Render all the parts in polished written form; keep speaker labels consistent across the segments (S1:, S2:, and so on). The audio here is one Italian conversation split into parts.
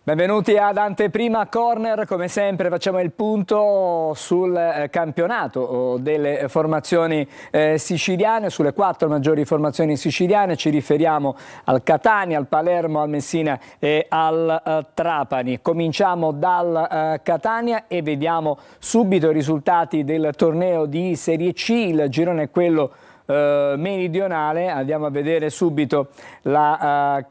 S1: Benvenuti ad Anteprima Corner, come sempre facciamo il punto sul campionato delle formazioni siciliane, sulle 4 maggiori formazioni siciliane. Ci riferiamo al Catania, al Palermo, al Messina e al Trapani. Cominciamo dal Catania e vediamo subito i risultati del torneo di Serie C. Il girone è quello meridionale. Andiamo a vedere subito la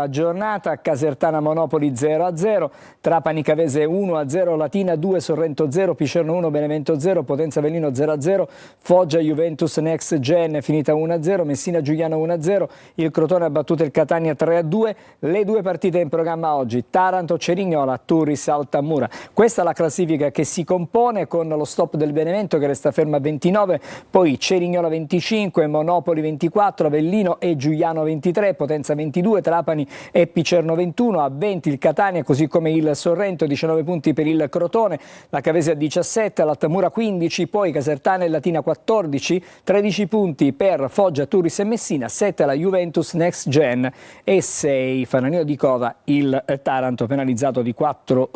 S1: giornata. Casertana Monopoli 0-0, Trapani Cavese 1-0, Latina 2, Sorrento 0, Picerno 1, Benevento 0, Potenza Avellino 0-0, Foggia Juventus Next Gen finita 1-0, Messina Giuliano 1-0, il Crotone ha battuto il Catania 3-2. Le due partite in programma oggi: Taranto Cerignola, Turris Altamura. Questa è la classifica che si compone con lo stop del Benevento che resta fermo a 29, poi Cerignola 25, Monopoli 24, Avellino e Giuliano 23, Potenza 22, Trapani e Picerno 21, a 20 il Catania così come il Sorrento, 19 punti per il Crotone, la Cavese a 17, l'Altamura 15, poi Casertana e Latina 14, 13 punti per Foggia, Turris e Messina, 7 la Juventus Next Gen e 6 Fanalino di Cova, il Taranto penalizzato di 4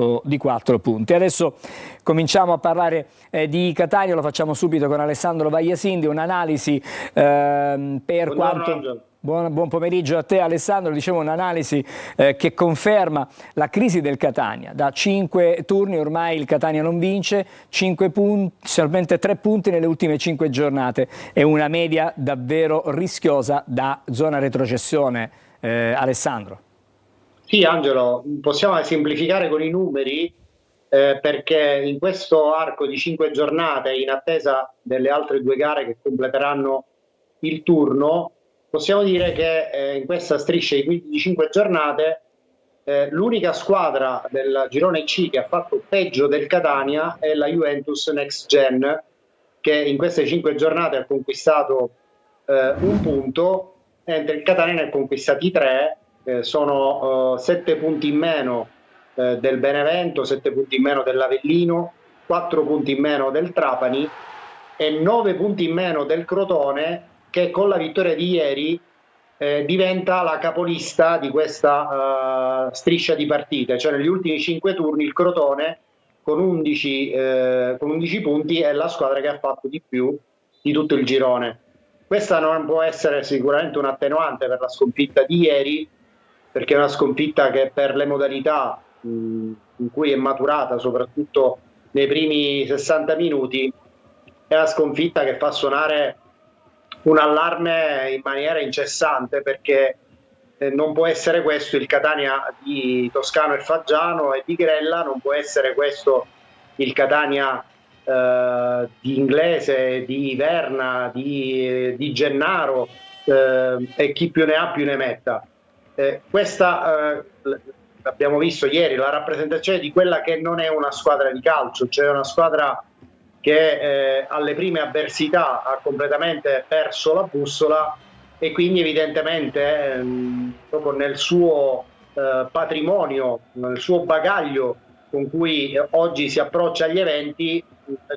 S1: punti. Adesso cominciamo a parlare di Catania, lo facciamo subito con Alessandro Vagliasindi, un'analisi per quanto... Buon pomeriggio a te Alessandro. Dicevo, un'analisi che conferma la crisi del Catania. Da 5 turni ormai il Catania non vince, 5 punti, solamente 3 punti nelle ultime 5 giornate. È una media davvero rischiosa da zona retrocessione, Alessandro.
S2: Sì, Angelo, possiamo semplificare con i numeri perché in questo arco di 5 giornate, in attesa delle altre 2 gare che completeranno il turno, possiamo dire che in questa striscia di 5 giornate l'unica squadra del girone C che ha fatto peggio del Catania è la Juventus Next Gen, che in queste 5 giornate ha conquistato 1 punto, mentre il Catania ne ha conquistati 3. Sono 7 punti in meno del Benevento, 7 punti in meno dell'Avellino, 4 punti in meno del Trapani e 9 punti in meno del Crotone, che con la vittoria di ieri diventa la capolista di questa striscia di partite. Cioè negli ultimi 5 turni il Crotone con 11 punti è la squadra che ha fatto di più di tutto il girone. Questa non può essere sicuramente un attenuante per la sconfitta di ieri, perché è una sconfitta che per le modalità in cui è maturata, soprattutto nei primi 60 minuti, è una sconfitta che fa suonare un allarme in maniera incessante, perché non può essere questo il Catania di Toscano e Faggiano e di Grella, non può essere questo il Catania di Inglese, di Verna, di Gennaro e chi più ne ha più ne metta. Questa abbiamo visto ieri la rappresentazione di quella che non è una squadra di calcio, cioè una squadra che alle prime avversità ha completamente perso la bussola e quindi evidentemente proprio nel suo patrimonio, nel suo bagaglio con cui oggi si approccia agli eventi,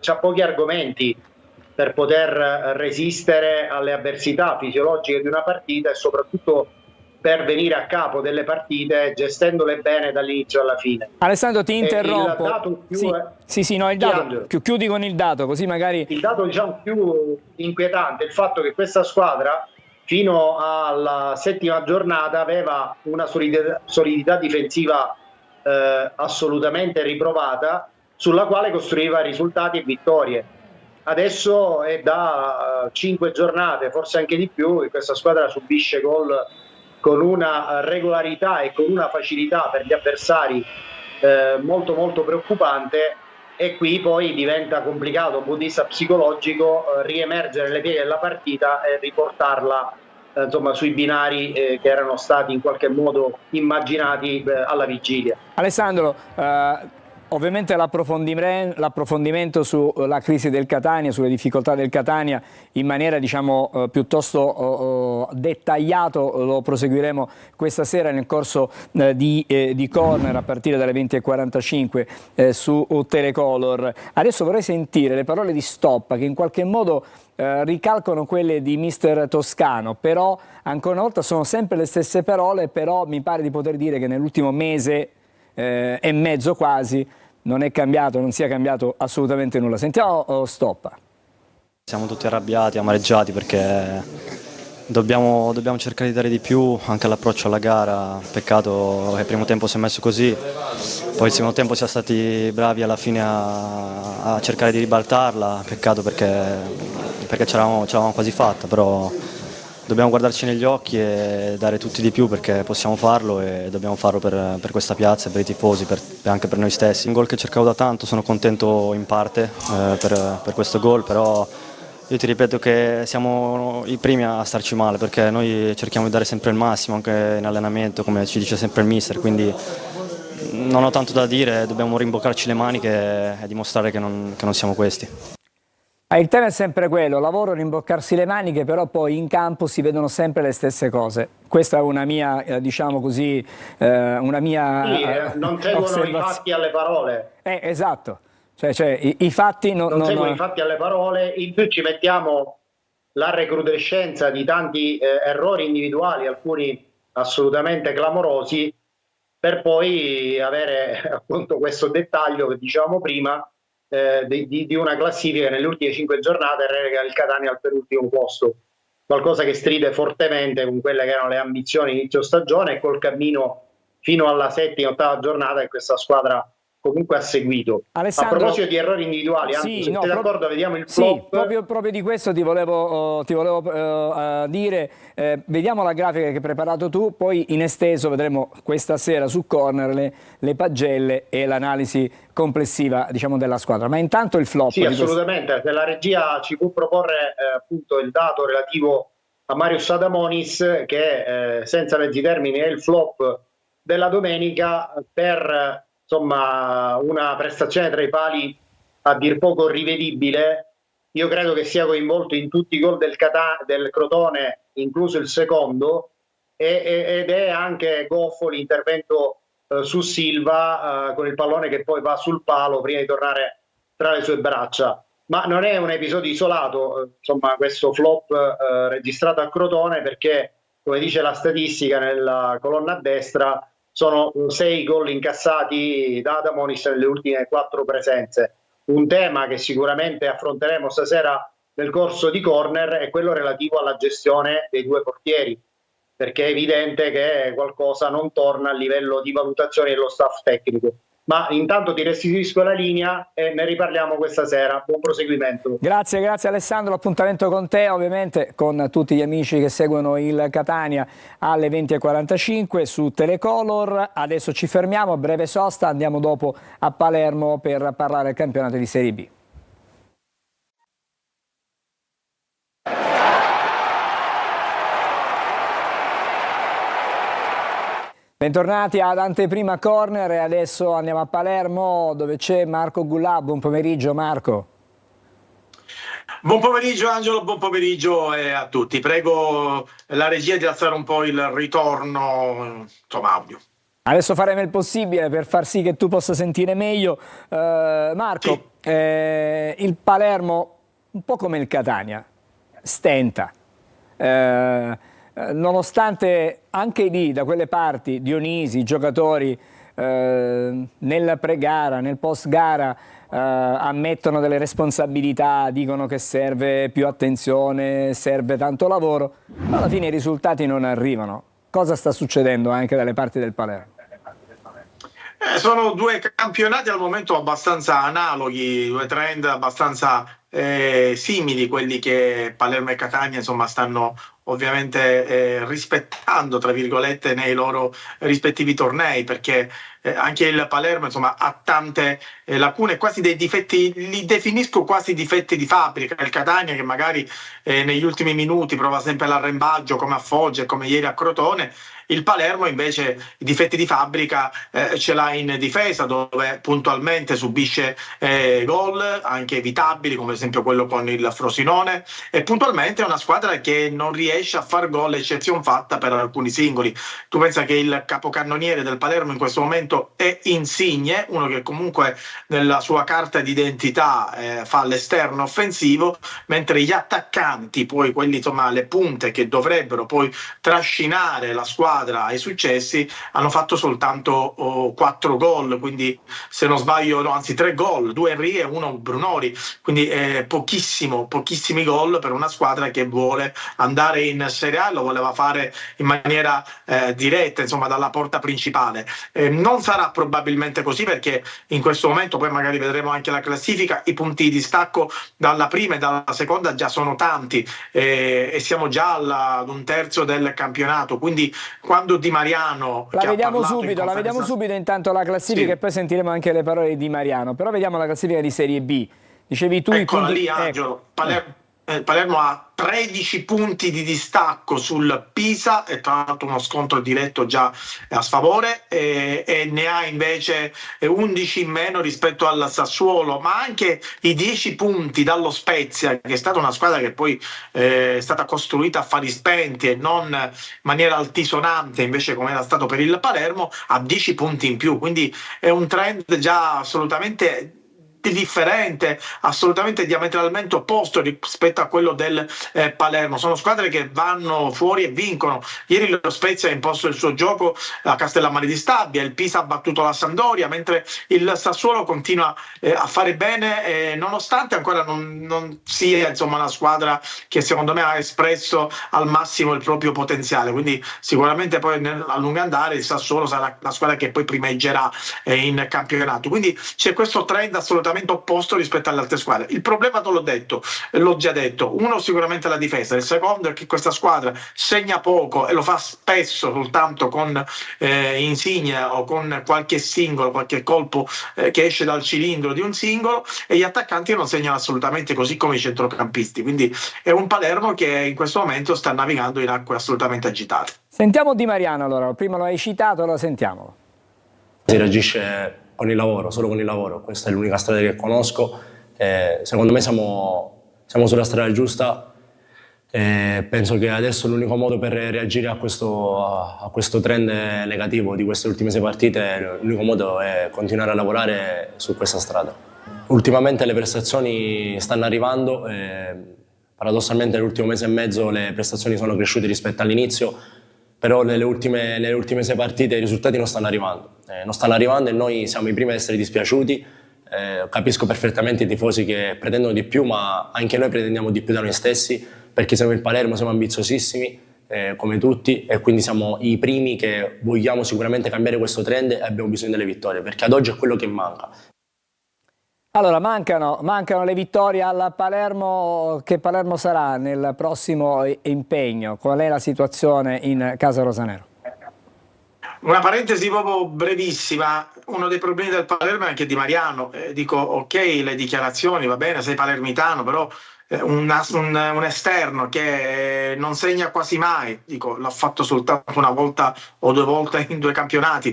S2: c'ha pochi argomenti per poter resistere alle avversità fisiologiche di una partita e soprattutto per venire a capo delle partite gestendole bene dall'inizio alla fine.
S1: Alessandro, ti interrompo.
S2: Il dato più
S1: il dato, chiudi con il dato, così magari...
S2: Il dato diciamo più inquietante è il fatto che questa squadra fino alla 7ª giornata aveva una solidità difensiva assolutamente riprovata, sulla quale costruiva risultati e vittorie. Adesso è da 5 giornate, forse anche di più, che questa squadra subisce gol con una regolarità e con una facilità per gli avversari molto molto preoccupante, e qui poi diventa complicato da un punto di vista psicologico riemergere nelle pieghe della partita e riportarla insomma sui binari che erano stati in qualche modo immaginati alla vigilia.
S1: Alessandro, Ovviamente l'approfondimento sulla crisi del Catania, sulle difficoltà del Catania in maniera diciamo piuttosto dettagliato lo proseguiremo questa sera nel corso di Corner a partire dalle 20:45 su Telecolor. Adesso vorrei sentire le parole di Stoppa che in qualche modo ricalcano quelle di mister Toscano, però ancora una volta sono sempre le stesse parole, però mi pare di poter dire che nell'ultimo mese e mezzo quasi non è cambiato, non sia cambiato assolutamente nulla. Sentiamo Stoppa.
S3: Siamo tutti arrabbiati, amareggiati perché dobbiamo cercare di dare di più anche all'approccio alla gara. Peccato che il primo tempo si è messo così, poi il secondo tempo siamo stati bravi alla fine a cercare di ribaltarla. Peccato perché ce l'avevamo quasi fatta, però dobbiamo guardarci negli occhi e dare tutti di più perché possiamo farlo e dobbiamo farlo per questa piazza, per i tifosi, anche per noi stessi. Un gol che cercavo da tanto, sono contento in parte per questo gol, però io ti ripeto che siamo i primi a starci male perché noi cerchiamo di dare sempre il massimo anche in allenamento, come ci dice sempre il mister, quindi non ho tanto da dire, dobbiamo rimboccarci le maniche e dimostrare che non siamo questi.
S1: Il tema è sempre quello, lavoro, rimboccarsi le maniche, però poi in campo si vedono sempre le stesse cose. Questa è una mia, diciamo così, una mia
S2: non seguono i fatti alle parole.
S1: Esatto, cioè i fatti
S2: non seguono i fatti alle parole, in più ci mettiamo la recrudescenza di tanti errori individuali, alcuni assolutamente clamorosi, per poi avere appunto questo dettaglio che dicevamo prima, di una classifica che nelle ultime 5 giornate relega il Catania al penultimo posto, qualcosa che stride fortemente con quelle che erano le ambizioni inizio stagione e col cammino fino alla 7ª, 8ª giornata che questa squadra comunque ha seguito.
S1: Alessandro,
S2: a proposito di errori individuali,
S1: sì,
S2: se
S1: no,
S2: sei d'accordo vediamo il flop.
S1: Sì, proprio di questo ti volevo dire, vediamo la grafica che hai preparato tu, poi in esteso vedremo questa sera su Corner le pagelle e l'analisi complessiva diciamo della squadra, ma intanto il flop.
S2: Sì, assolutamente, se la regia ci può proporre appunto il dato relativo a Marius Adamonis che senza mezzi termini è il flop della domenica per insomma una prestazione tra i pali a dir poco rivedibile. Io credo che sia coinvolto in tutti i gol del Crotone, incluso il secondo, ed è anche goffo l'intervento su Silva con il pallone che poi va sul palo prima di tornare tra le sue braccia. Ma non è un episodio isolato, insomma, questo flop registrato a Crotone, perché come dice la statistica nella colonna a destra sono 6 gol incassati da Adamonis nelle ultime 4 presenze. Un tema che sicuramente affronteremo stasera nel corso di Corner è quello relativo alla gestione dei due portieri, perché è evidente che qualcosa non torna a livello di valutazione dello staff tecnico. Ma intanto ti restituisco la linea e ne riparliamo questa sera. Buon proseguimento.
S1: Grazie Alessandro, l'appuntamento con te ovviamente con tutti gli amici che seguono il Catania alle 20:45 su Telecolor. Adesso ci fermiamo, breve sosta, andiamo dopo a Palermo per parlare del campionato di Serie B. Bentornati ad Anteprima Corner e adesso andiamo a Palermo dove c'è Marco Gullà. Buon pomeriggio Marco.
S4: Buon pomeriggio Angelo, buon pomeriggio a tutti. Prego la regia di alzare un po' il ritorno audio.
S1: Adesso faremo il possibile per far sì che tu possa sentire meglio. Marco, sì. Il Palermo, un po' come il Catania, stenta. Nonostante anche lì, da quelle parti, Dionisi, i giocatori nel pre-gara, nel post-gara ammettono delle responsabilità, dicono che serve più attenzione, serve tanto lavoro, ma alla fine i risultati non arrivano. Cosa sta succedendo anche dalle parti del Palermo?
S4: Sono due campionati al momento abbastanza analoghi, due trend abbastanza simili, quelli che Palermo e Catania insomma stanno ovviamente rispettando tra virgolette nei loro rispettivi tornei, perché anche il Palermo insomma ha tante lacune, quasi dei difetti, li definisco quasi difetti di fabbrica. Il Catania che magari negli ultimi minuti prova sempre l'arrembaggio come a Foggia e come ieri a Crotone, Il Palermo invece i difetti di fabbrica ce l'ha in difesa, dove puntualmente subisce gol anche evitabili, come ad esempio quello con il Frosinone, e puntualmente è una squadra che non riesce a far gol, eccezion fatta per alcuni singoli. Tu pensa che il capocannoniere del Palermo in questo momento è Insigne, uno che comunque nella sua carta d'identità fa l'esterno offensivo, mentre gli attaccanti, poi quelli insomma le punte che dovrebbero poi trascinare la squadra ai successi, hanno fatto soltanto 4 gol, quindi se non sbaglio, no, anzi 3 gol, 2 Henry e 1 Brunori, quindi pochissimi gol per una squadra che vuole andare in Serie A, lo voleva fare in maniera diretta, insomma dalla porta principale. Non sarà probabilmente così, perché in questo momento, poi magari vedremo anche la classifica, i punti di distacco dalla prima e dalla seconda già sono tanti, e siamo già ad un terzo del campionato, quindi quando Di Mariano
S1: la vediamo subito intanto la classifica,
S4: sì,
S1: e poi sentiremo anche le parole di Di Mariano, però vediamo la classifica di Serie B. Dicevi tu
S4: eccola
S1: i punti...
S4: lì Angelo, Palermo ha 13 punti di distacco sul Pisa, e tra l'altro uno scontro diretto già a sfavore, e ne ha invece 11 in meno rispetto al Sassuolo, ma anche i 10 punti dallo Spezia, che è stata una squadra che poi è stata costruita a fari spenti e non in maniera altisonante invece come era stato per il Palermo, ha 10 punti in più, quindi è un trend già assolutamente differente, assolutamente diametralmente opposto rispetto a quello del Palermo. Sono squadre che vanno fuori e vincono. Ieri lo Spezia ha imposto il suo gioco a Castellammare di Stabia, il Pisa ha battuto la Sampdoria, mentre il Sassuolo continua a fare bene, nonostante ancora non sia insomma una squadra che secondo me ha espresso al massimo il proprio potenziale, quindi sicuramente poi a lungo andare il Sassuolo sarà la squadra che poi primeggerà in campionato, quindi c'è questo trend assolutamente opposto rispetto alle altre squadre. Il problema te l'ho già detto, uno sicuramente la difesa, il secondo è che questa squadra segna poco e lo fa spesso soltanto con Insigne o con qualche singolo, qualche colpo che esce dal cilindro di un singolo, e gli attaccanti non segnano assolutamente, così come i centrocampisti, quindi è un Palermo che in questo momento sta navigando in acque assolutamente agitate.
S1: Sentiamo Di Mariano allora, prima lo hai citato, allora sentiamolo.
S5: Si reagisce con il lavoro, solo con il lavoro, questa è l'unica strada che conosco, secondo me siamo sulla strada giusta, penso che adesso l'unico modo per reagire a questo trend negativo di queste ultime 6 partite, l'unico modo è continuare a lavorare su questa strada. Ultimamente le prestazioni stanno arrivando, paradossalmente nell'ultimo mese e mezzo le prestazioni sono cresciute rispetto all'inizio, però nelle ultime 6 partite i risultati non stanno arrivando e noi siamo i primi ad essere dispiaciuti. Capisco perfettamente i tifosi che pretendono di più, ma anche noi pretendiamo di più da noi stessi, perché siamo il Palermo, siamo ambiziosissimi come tutti, e quindi siamo i primi che vogliamo sicuramente cambiare questo trend e abbiamo bisogno delle vittorie, perché ad oggi è quello che manca.
S1: Allora, mancano le vittorie alla Palermo. Che Palermo sarà nel prossimo impegno? Qual è la situazione in casa rosanero?
S4: Una parentesi proprio brevissima, uno dei problemi del Palermo è anche Di Mariano, dico ok le dichiarazioni, va bene, sei palermitano, però un esterno che non segna quasi mai, dico l'ha fatto soltanto una volta o 2 volte in 2 campionati,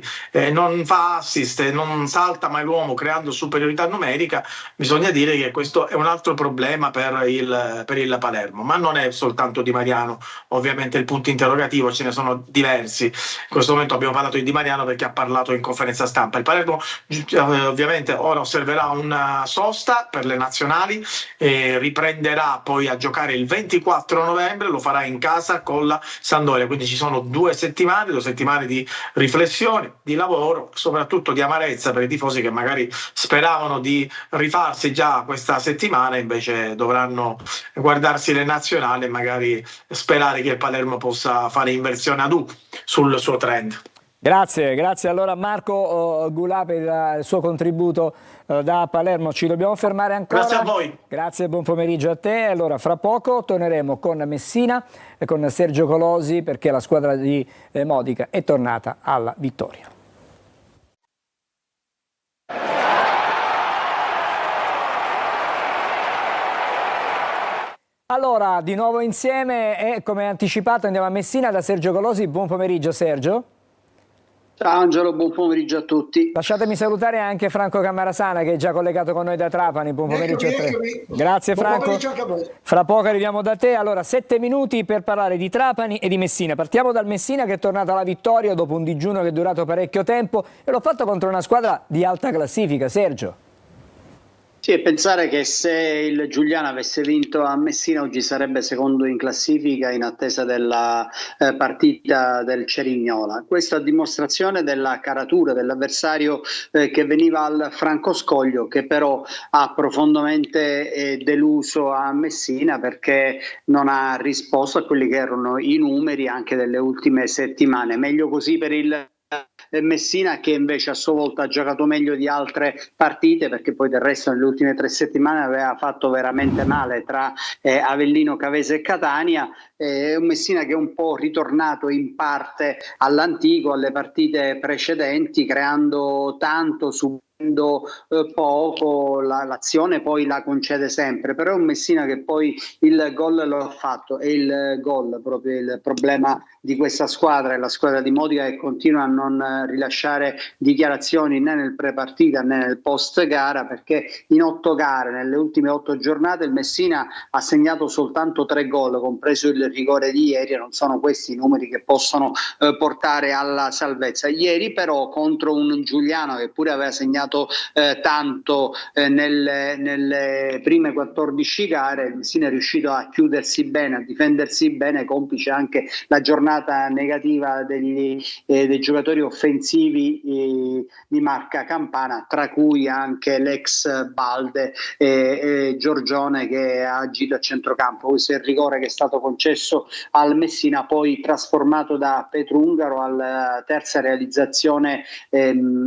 S4: non fa assist, non salta mai l'uomo creando superiorità numerica, bisogna dire che questo è un altro problema per il Palermo, ma non è soltanto Di Mariano, ovviamente il punto interrogativo ce ne sono diversi. In questo momento abbiamo parlato di Di Mariano perché ha parlato in conferenza stampa. Il Palermo ovviamente ora osserverà una sosta per le nazionali e riprenderà poi a giocare il 24 novembre, lo farà in casa con la Sampdoria, quindi ci sono 2 settimane di riflessione, di lavoro, soprattutto di amarezza per i tifosi che magari speravano di rifarsi già questa settimana, invece dovranno guardarsi le nazionali e magari sperare che il Palermo possa fare inversione ad U sul suo trend.
S1: Grazie allora Marco Gulà per il suo contributo da Palermo. Ci dobbiamo fermare ancora.
S4: Grazie a voi.
S1: Grazie e buon pomeriggio a te. Allora fra poco torneremo con Messina e con Sergio Colosi, perché la squadra di Modica è tornata alla vittoria. Allora, di nuovo insieme e come anticipato andiamo a Messina da Sergio Golosi. Buon pomeriggio Sergio.
S6: Ciao Angelo, buon pomeriggio a tutti.
S1: Lasciatemi salutare anche Franco Cammarasana che è già collegato con noi da Trapani. Buon pomeriggio a te. Grazie
S7: Buon
S1: Franco.
S7: pomeriggio anche a voi.
S1: Fra poco arriviamo da te. Allora, 7 minuti per parlare di Trapani e di Messina. Partiamo dal Messina che è tornata alla vittoria dopo un digiuno che è durato parecchio tempo e l'ho fatto contro una squadra di alta classifica. Sergio.
S6: Sì, e pensare che se il Giuliano avesse vinto a Messina oggi sarebbe secondo in classifica in attesa della partita del Cerignola. Questo a dimostrazione della caratura dell'avversario che veniva al Francoscoglio, che però ha profondamente deluso a Messina perché non ha risposto a quelli che erano i numeri anche delle ultime settimane. Meglio così per il Messina, che invece a sua volta ha giocato meglio di altre partite, perché poi del resto nelle ultime 3 settimane aveva fatto veramente male tra Avellino, Cavese e Catania. È un Messina che è un po' ritornato in parte all'antico, alle partite precedenti, creando tanto, subendo poco, l'azione poi la concede sempre, però è un Messina che poi il gol lo ha fatto, e il gol proprio il problema di questa squadra, è la squadra di Modica che continua a non rilasciare dichiarazioni né nel pre-partita né nel post gara, perché in 8 gare, nelle ultime 8 giornate, il Messina ha segnato soltanto 3 gol, compreso il rigore di ieri, e non sono questi i numeri che possono portare alla salvezza. Ieri però contro un Giuliano che pure aveva segnato tanto nelle prime 14 gare, il Messina è riuscito a chiudersi bene, a difendersi bene, complice anche la giornata negativa dei giocatori offensivi di marca Campana, tra cui anche l'ex Balde Giorgione che ha agito a centrocampo. Questo è il rigore che è stato concesso al Messina, poi trasformato da Petrungaro alla terza realizzazione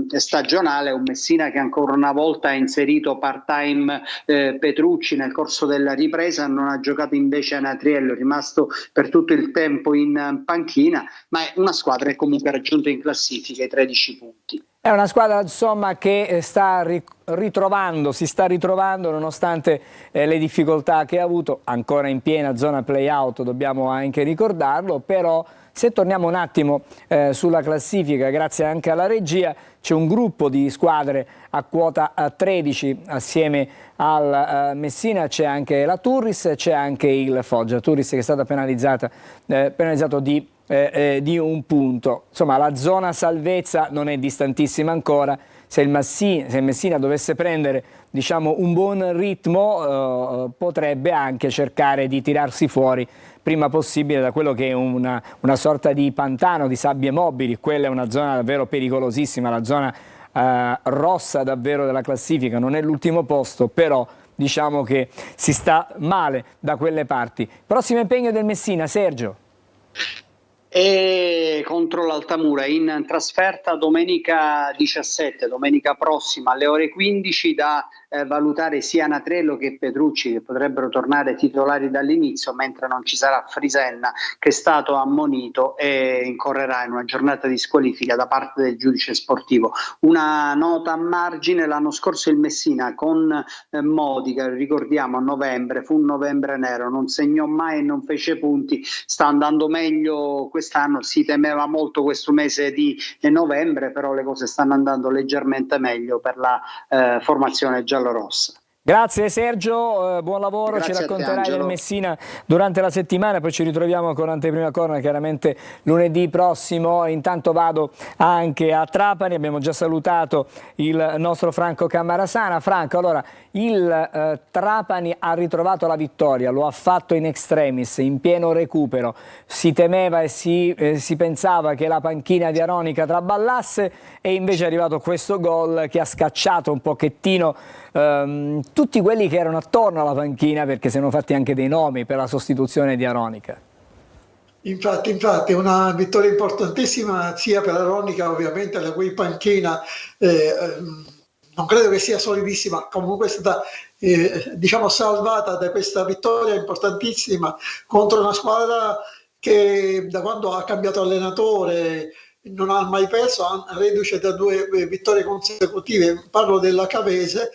S6: stagionale. Un Messina che ancora una volta ha inserito part-time Petrucci nel corso della ripresa, non ha giocato invece Anatriello, è rimasto per tutto il tempo in panchina, ma è una squadra che comunque ha raggiunto in classifica i 13 punti.
S1: È una squadra insomma che si sta ritrovando nonostante le difficoltà che ha avuto, ancora in piena zona play-out, dobbiamo anche ricordarlo, però se torniamo un attimo sulla classifica, grazie anche alla regia, c'è un gruppo di squadre a quota 13 assieme al Messina, c'è anche la Turris, c'è anche il Foggia. Turris che è stata penalizzato di un punto. Insomma, la zona salvezza non è distantissima ancora. Se il Messina dovesse prendere, diciamo, un buon ritmo, potrebbe anche cercare di tirarsi fuori prima possibile da quello che è una sorta di pantano di sabbie mobili. Quella è una zona davvero pericolosissima, la zona rossa davvero della classifica. Non è l'ultimo posto, però diciamo che si sta male da quelle parti. Prossimo impegno del Messina, Sergio.
S6: E contro l'Altamura in trasferta domenica 17, domenica prossima alle ore 15, da valutare sia Anatriello che Petrucci, che potrebbero tornare titolari dall'inizio, mentre non ci sarà Frisenna, che è stato ammonito e incorrerà in una giornata di squalifica da parte del giudice sportivo. Una nota a margine: l'anno scorso il Messina con Modica, ricordiamo, a novembre, fu un novembre nero, non segnò mai e non fece punti. Sta andando meglio quest'anno, si temeva molto questo mese di novembre, però le cose stanno andando leggermente meglio per la formazione giallorossa.
S1: Grazie Sergio, buon lavoro.
S6: Grazie,
S1: ci racconterai
S6: te,
S1: del Messina durante la settimana, poi ci ritroviamo con Anteprima Corner chiaramente lunedì prossimo. Intanto vado anche a Trapani, abbiamo già salutato il nostro Franco Cammarasana. Franco, allora il Trapani ha ritrovato la vittoria, lo ha fatto in extremis, in pieno recupero. Si temeva e si pensava che la panchina di Aronica traballasse, e invece è arrivato questo gol che ha scacciato un pochettino tutti quelli che erano attorno alla panchina, perché si sono fatti anche dei nomi per la sostituzione di Aronica.
S7: Infatti, una vittoria importantissima sia per Aronica, ovviamente, la cui panchina non credo che sia solidissima, comunque è stata diciamo salvata da questa vittoria importantissima contro una squadra che da quando ha cambiato allenatore non ha mai perso, reduce da 2 vittorie consecutive. Parlo della Cavese,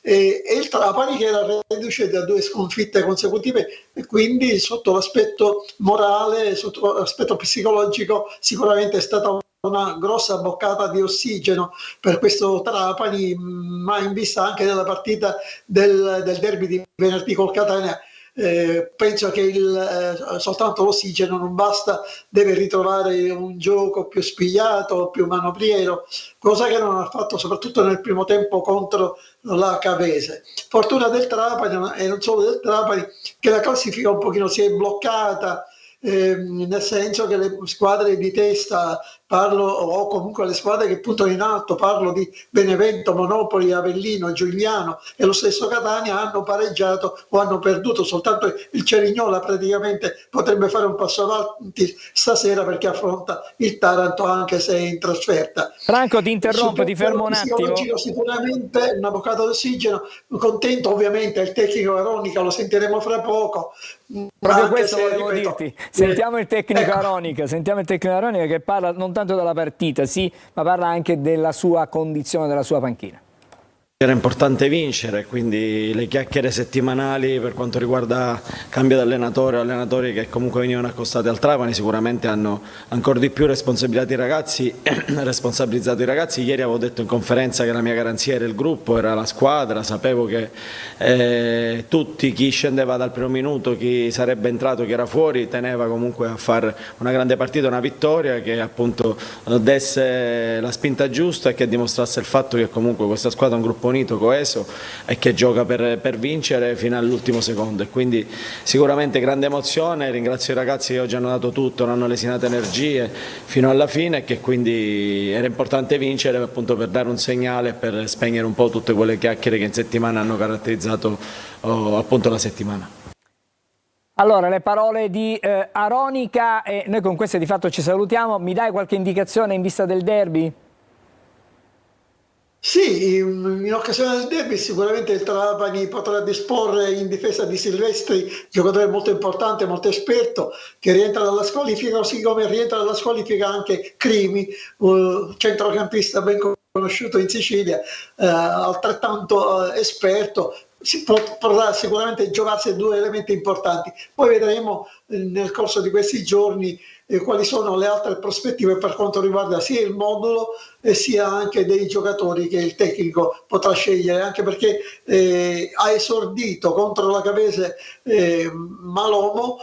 S7: e il Trapani che era reduce da 2 sconfitte consecutive, e quindi sotto l'aspetto morale, sotto l'aspetto psicologico sicuramente è stata una grossa boccata di ossigeno per questo Trapani, ma in vista anche della partita del derby di venerdì col Catania. Penso che soltanto l'ossigeno non basta, deve ritrovare un gioco più spigliato, più manopriero, cosa che non ha fatto soprattutto nel primo tempo contro la Cavese. Fortuna del Trapani, e non solo del Trapani, che la classifica un pochino si è bloccata, nel senso che le squadre di testa, o comunque le squadre che puntano in alto, parlo di Benevento, Monopoli, Avellino, Giugliano e lo stesso Catania, hanno pareggiato o hanno perduto. Soltanto il Cerignola praticamente potrebbe fare un passo avanti stasera, perché affronta il Taranto anche se è in trasferta.
S1: Franco, ti interrompo, ti fermo un attimo.
S7: Sicuramente una boccata d'ossigeno, contento ovviamente il tecnico Aronica, lo sentiremo fra poco.
S1: Proprio questo volevo dirti, sentiamo il tecnico Aronica, che parla non tanto della partita, sì, ma parla anche della sua condizione, della sua panchina.
S8: Era importante vincere, quindi le chiacchiere settimanali per quanto riguarda cambio di allenatore o allenatori che comunque venivano accostati al Trapani sicuramente hanno ancora di più responsabilizzato i ragazzi. Ieri avevo detto in conferenza che la mia garanzia era il gruppo, era la squadra, sapevo che tutti, chi scendeva dal primo minuto, chi sarebbe entrato, chi era fuori, teneva comunque a fare una grande partita, una vittoria che appunto desse la spinta giusta e che dimostrasse il fatto che comunque questa squadra è un gruppo unito, coeso e che gioca per vincere fino all'ultimo secondo, e quindi sicuramente grande emozione. Ringrazio i ragazzi che oggi hanno dato tutto, non hanno lesinato energie fino alla fine, e che quindi era importante vincere appunto per dare un segnale, per spegnere un po' tutte quelle chiacchiere che in settimana hanno caratterizzato appunto la settimana.
S1: Allora, le parole di Aronica, e noi con queste di fatto ci salutiamo. Mi dai qualche indicazione in vista del derby?
S7: Sì, in occasione del derby sicuramente il Trapani potrà disporre in difesa di Silvestri, giocatore molto importante, molto esperto, che rientra dalla squalifica, così come rientra dalla squalifica anche Crimi, centrocampista ben conosciuto in Sicilia, altrettanto esperto. Potrà sicuramente giocarsi 2 elementi importanti. Poi vedremo nel corso di questi giorni quali sono le altre prospettive per quanto riguarda sia il modulo sia anche dei giocatori che il tecnico potrà scegliere, anche perché ha esordito contro la Cavese Malomo,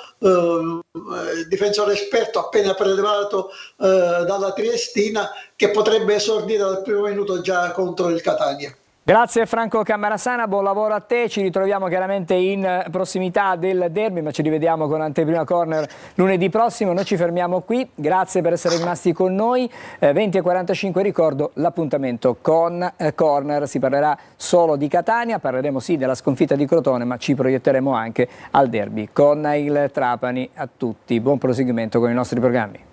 S7: difensore esperto appena prelevato dalla Triestina, che potrebbe esordire dal primo minuto già contro il Catania.
S1: Grazie Franco Cammarasana, buon lavoro a te, ci ritroviamo chiaramente in prossimità del derby, ma ci rivediamo con Anteprima Corner lunedì prossimo. Noi ci fermiamo qui, grazie per essere rimasti con noi. 20:45, ricordo l'appuntamento con Corner, si parlerà solo di Catania, parleremo sì della sconfitta di Crotone, ma ci proietteremo anche al derby con il Trapani. A tutti, buon proseguimento con i nostri programmi.